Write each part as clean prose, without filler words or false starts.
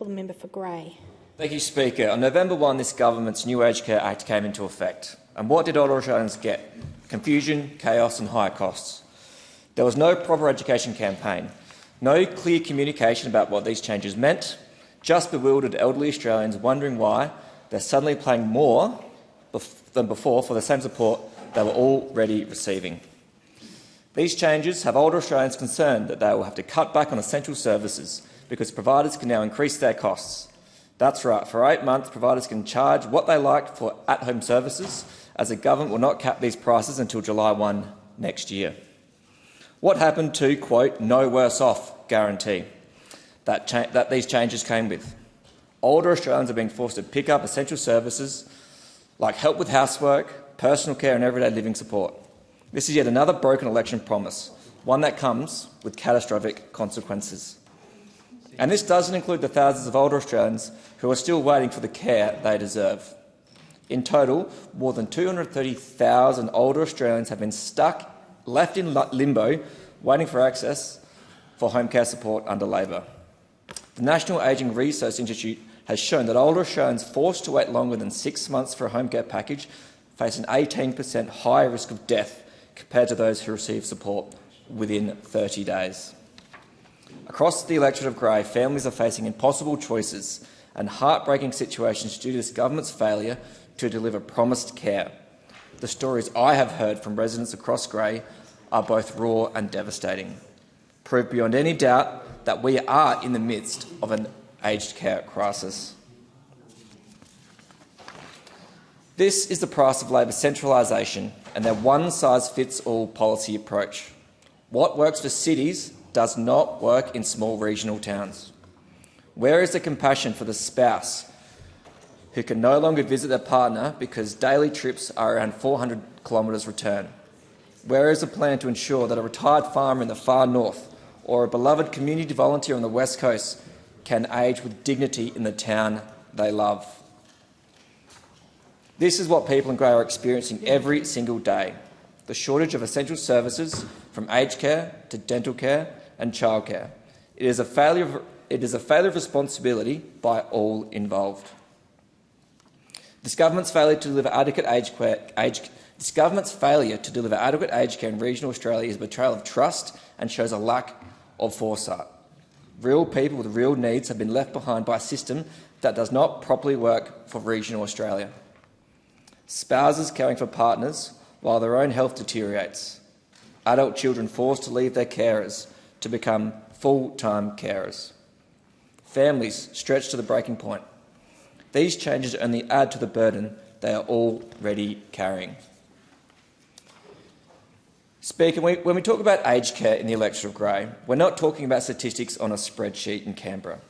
The member for Grey. Thank you, Speaker. On November 1, this government's new Aged Care Act came into effect. And what did older Australians get? Confusion, chaos and higher costs. There was no proper education campaign, no clear communication about what these changes meant, just bewildered elderly Australians wondering why they're suddenly paying more than before for the same support they were already receiving. These changes have older Australians concerned that they will have to cut back on essential services because providers can now increase their costs. That's right, for 8 months providers can charge what they like for at-home services, as the government will not cap these prices until July 1 next year. What happened to, quote, no worse off guarantee that these changes came with? Older Australians are being forced to pick up essential services like help with housework, personal care and everyday living support. This is yet another broken election promise, one that comes with catastrophic consequences. And this doesn't include the thousands of older Australians who are still waiting for the care they deserve. In total, more than 230,000 older Australians have been left in limbo, waiting for access for home care support under Labor. The National Ageing Research Institute has shown that older Australians forced to wait longer than 6 months for a home care package face an 18% higher risk of death compared to those who receive support within 30 days. Across the electorate of Grey, families are facing impossible choices and heartbreaking situations due to this government's failure to deliver promised care. The stories I have heard from residents across Grey are both raw and devastating, prove beyond any doubt that we are in the midst of an aged care crisis. This is the price of Labor's centralisation and their one-size-fits-all policy approach. What works for cities does not work in small regional towns. Where is the compassion for the spouse who can no longer visit their partner because daily trips are around 400 kilometres return? Where is the plan to ensure that a retired farmer in the far north or a beloved community volunteer on the west coast can age with dignity in the town they love? This is what people in Grey are experiencing every single day: the shortage of essential services from aged care to dental care and childcare. It is a failure of responsibility by all involved. This government's failure to deliver adequate aged care in regional Australia is a betrayal of trust and shows a lack of foresight. Real people with real needs have been left behind by a system that does not properly work for regional Australia. Spouses caring for partners while their own health deteriorates. Adult children forced to leave their carers to become full-time carers. Families stretched to the breaking point. These changes only add to the burden they are already carrying. Speaker, when we talk about aged care in the electorate of Grey, we're not talking about statistics on a spreadsheet in Canberra.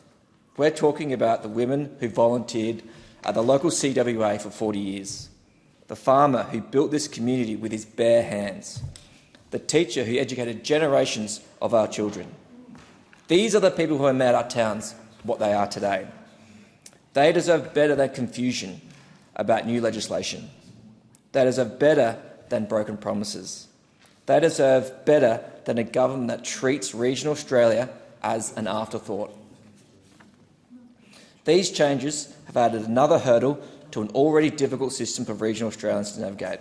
We're talking about the women who volunteered at the local CWA for 40 years, the farmer who built this community with his bare hands, the teacher who educated generations of our children. These are the people who have made our towns what they are today. They deserve better than confusion about new legislation. They deserve better than broken promises. They deserve better than a government that treats regional Australia as an afterthought. These changes have added another hurdle to an already difficult system for regional Australians to navigate.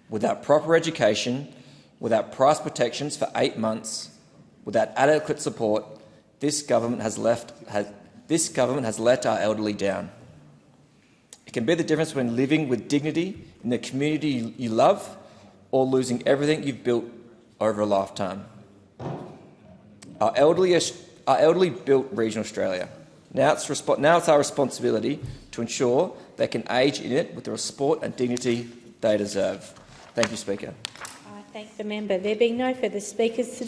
Without proper education, without price protections for 8 months, without adequate support, this government has let our elderly down. It can be the difference between living with dignity in the community you love or losing everything you've built over a lifetime. Our elderly built regional Australia. Now it's our responsibility to ensure they can age in it with the support and dignity they deserve. Thank you, Speaker. I thank the member. There being no further speakers to